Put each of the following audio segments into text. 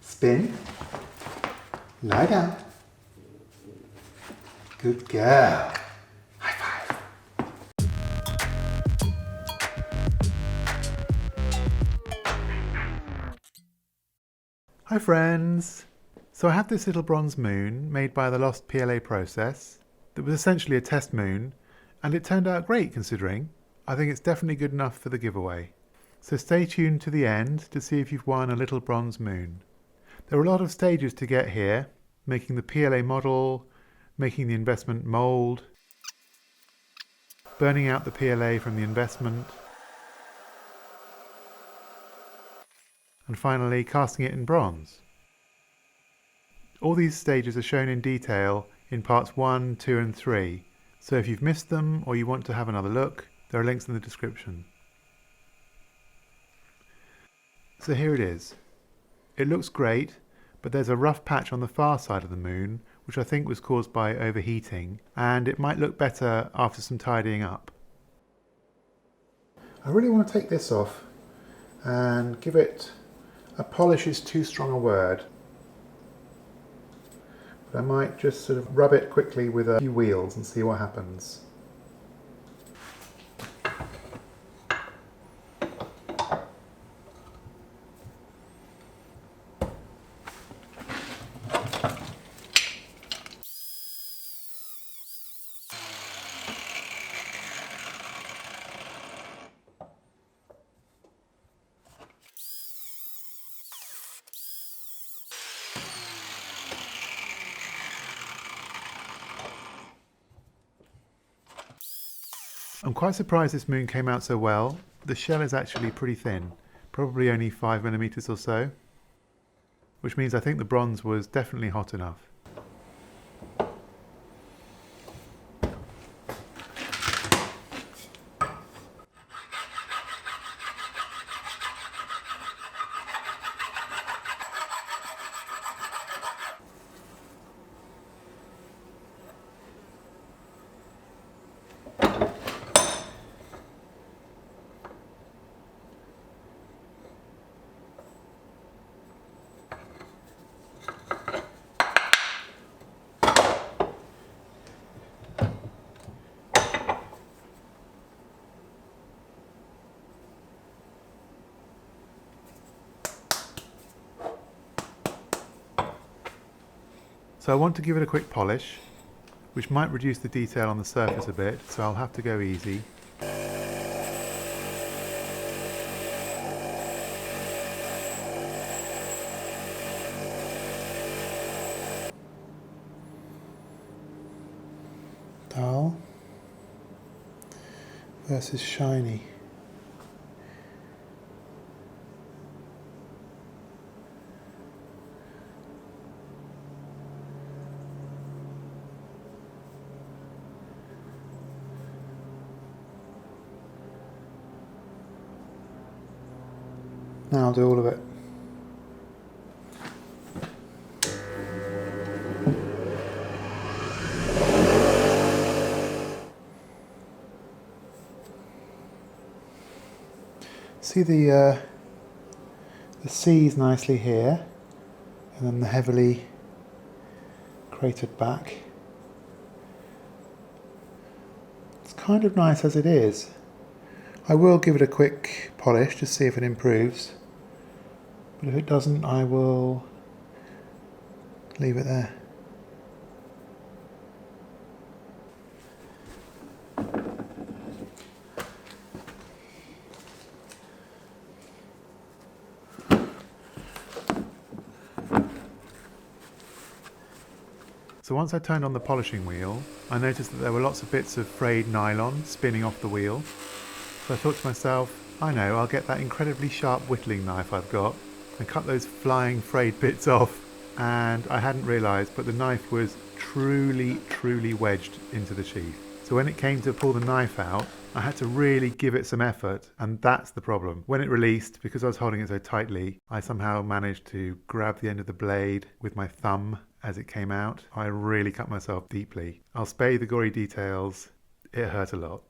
Spin. Lie down. Good girl. High five. Hi friends. So I have this little bronze moon made by the lost PLA process that was essentially a test moon, and it turned out great considering. I think it's definitely good enough for the giveaway. So stay tuned to the end to see if you've won a little bronze moon. There are a lot of stages to get here, making the PLA model, making the investment mould, burning out the PLA from the investment, and finally casting it in bronze. All these stages are shown in detail in parts 1, 2 and 3, so if you've missed them or you want to have another look, there are links in the description. So here it is. It looks great, but there's a rough patch on the far side of the moon, which I think was caused by overheating, and it might look better after some tidying up. I really want to take this off and give it a polish is too strong a word. But I might just sort of rub it quickly with a few wheels and see what happens. I'm quite surprised this moon came out so well. The shell is actually pretty thin, probably only 5mm or so, which means I think the bronze was definitely hot enough. So I want to give it a quick polish, which might reduce the detail on the surface a bit, so I'll have to go easy. Dull versus shiny. Now I'll do all of it. See the C's nicely here, and then the heavily cratered back. It's kind of nice as it is. I will give it a quick polish to see if it improves, but if it doesn't, I will leave it there. So once I turned on the polishing wheel, I noticed that there were lots of bits of frayed nylon spinning off the wheel. So I thought to myself, I know, I'll get that incredibly sharp whittling knife I've got and cut those flying frayed bits off. And I hadn't realised, but the knife was truly wedged into the sheath. So when it came to pull the knife out, I had to really give it some effort, and that's the problem. When it released, because I was holding it so tightly, I somehow managed to grab the end of the blade with my thumb as it came out. I really cut myself deeply. I'll spare you the gory details. It hurt a lot.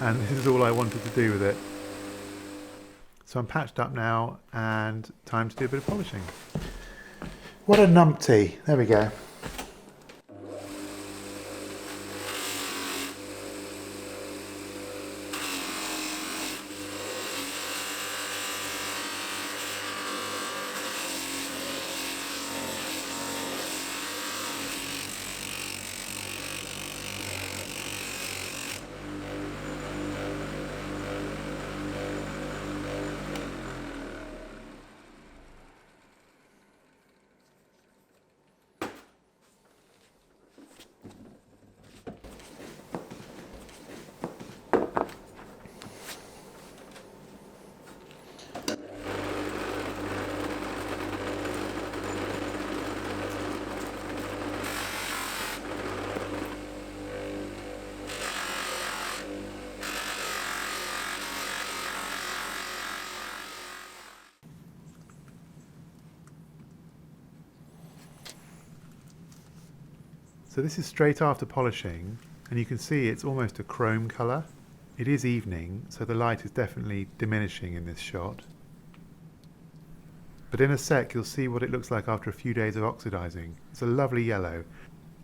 And this is all I wanted to do with it. So I'm patched up now and time to do a bit of polishing. What a numpty. There we go. So this is straight after polishing, and you can see it's almost a chrome colour. It is evening, so the light is definitely diminishing in this shot. But in a sec you'll see what it looks like after a few days of oxidizing. It's a lovely yellow,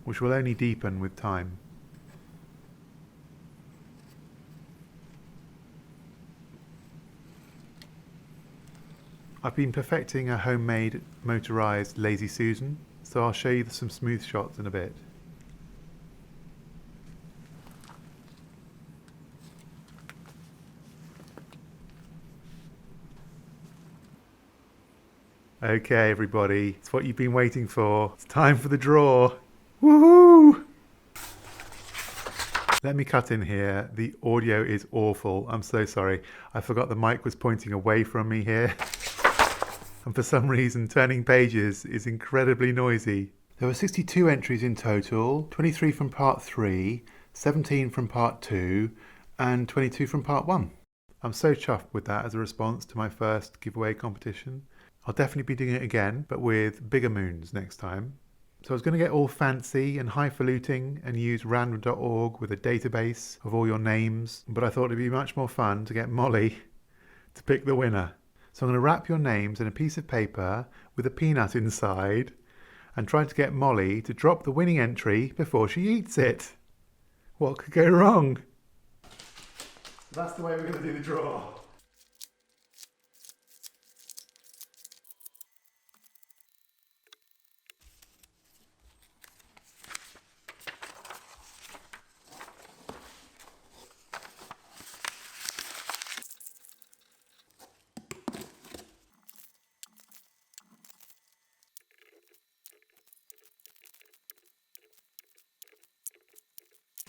which will only deepen with time. I've been perfecting a homemade motorised Lazy Susan, so I'll show you some smooth shots in a bit. Okay everybody, it's what you've been waiting for. It's time for the draw. Woohoo! Let me cut in here. The audio is awful. I'm so sorry. I forgot the mic was pointing away from me here. And for some reason turning pages is incredibly noisy. There were 62 entries in total, 23 from part 3, 17 from part 2 and 22 from part 1. I'm so chuffed with that as a response to my first giveaway competition. I'll definitely be doing it again, but with bigger moons next time. So I was going to get all fancy and highfalutin and use random.org with a database of all your names, but I thought it'd be much more fun to get Molly to pick the winner. So I'm going to wrap your names in a piece of paper with a peanut inside and try to get Molly to drop the winning entry before she eats it. What could go wrong? So that's the way we're going to do the draw.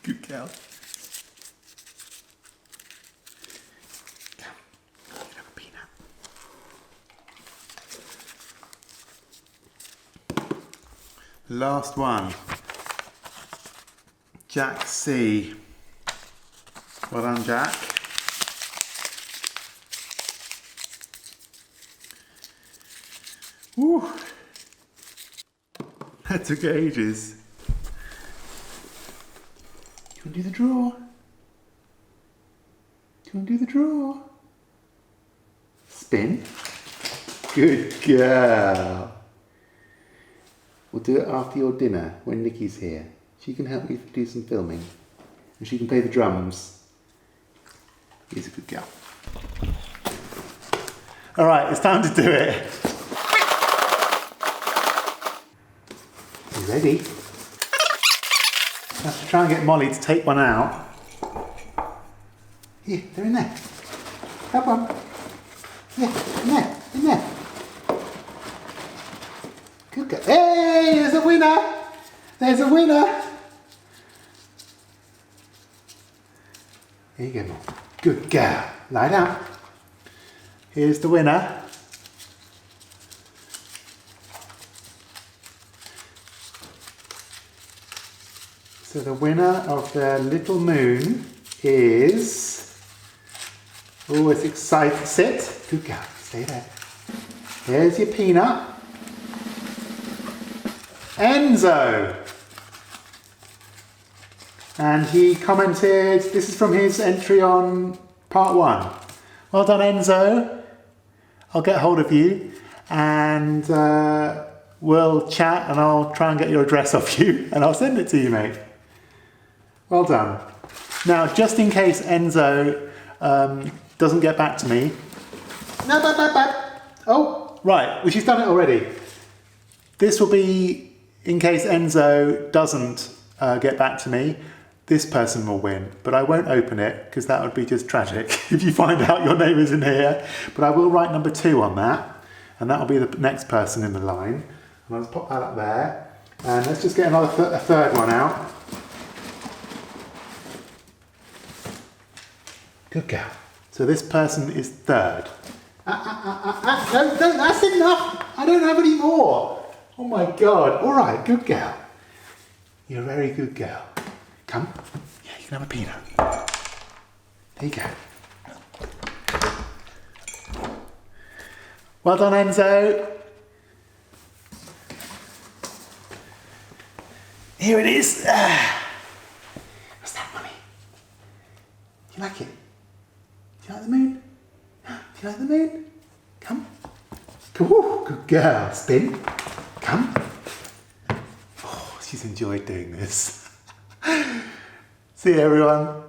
Good girl. Come, you can have a peanut. Last one. Jack C. Well done, Jack. Woo! That took ages. Do you want to do the draw? Do you want to do the draw? Spin. Good girl. We'll do it after your dinner when Nikki's here. She can help you do some filming. And she can play the drums. She's a good girl. Alright, it's time to do it. You ready? I have to try and get Molly to take one out. Here, they're in there. Grab one. Yeah, in there, in there. Good girl. Hey, there's a winner. There's a winner. Here you go, Mom. Good girl. Lie down. Here's the winner. So the winner of the little moon is... Oh, it's exciting. Sit. Good girl. Stay there. There's your peanut. Enzo. And he commented, this is from his entry on part 1. Well done, Enzo. I'll get hold of you and we'll chat and I'll try and get your address off you and I'll send it to you, mate. Well done. Now, just in case Enzo doesn't get back to me. No, oh, right, well, she's done it already. This will be in case Enzo doesn't get back to me. This person will win, but I won't open it because that would be just tragic if you find out your name is in here. But I will write number 2 on that, and that will be the next person in the line. And I'll just pop that up there, and let's just get a third one out. Good girl. So this person is third. No, that's enough. I don't have any more. Oh my God. All right, good girl. You're a very good girl. Come. Yeah, you can have a peanut. There you go. Well done, Enzo. Here it is. What's that, Mummy? Do you like it? Do you like the moon? Do you like the moon? Come. Ooh, good girl. Spin. Come. Oh, she's enjoyed doing this. See you, everyone.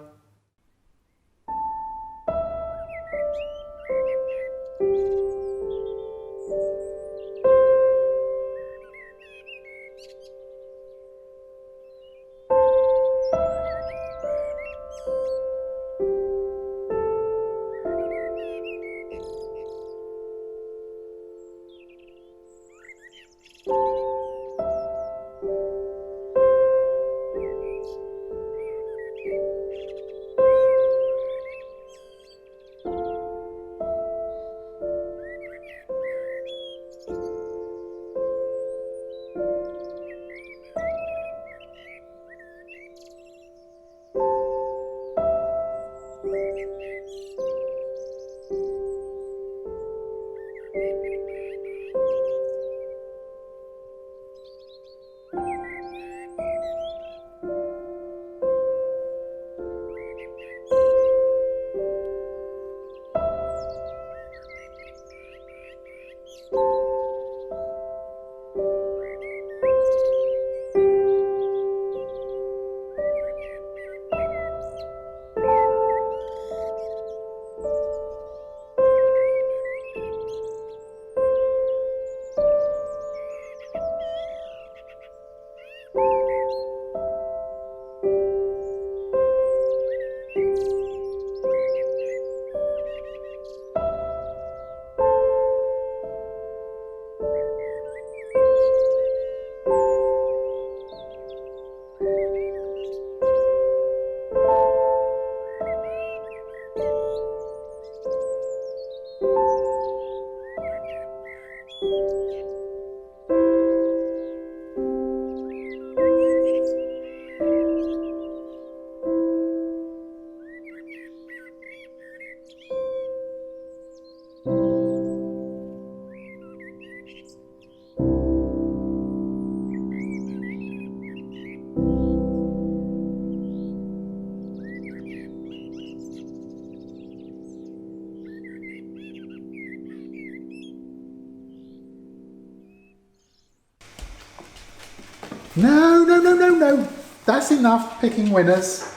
No. That's enough picking winners.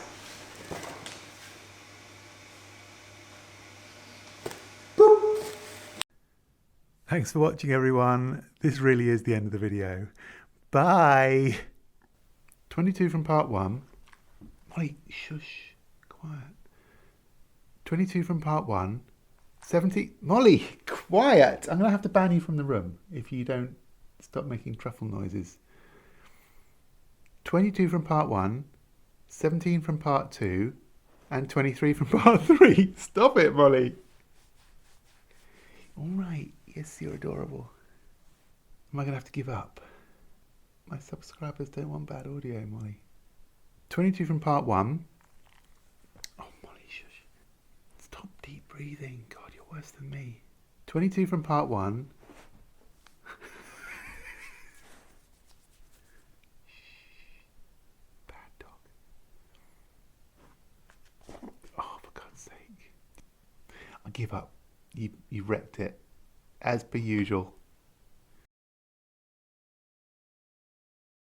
Boop. Thanks for watching, everyone. This really is the end of the video. Bye. 22 from part 1. Molly, shush. Quiet. 22 from part 1. 70. Molly, quiet. I'm going to have to ban you from the room if you don't stop making truffle noises. 22 from part 1, 17 from part 2, and 23 from part 3. Stop it, Molly. All right. Yes, you're adorable. Am I going to have to give up? My subscribers don't want bad audio, Molly. 22 from part 1. Oh, Molly, shush. Stop deep breathing. God, you're worse than me. 22 from part 1. Give up. You wrecked it, as per usual.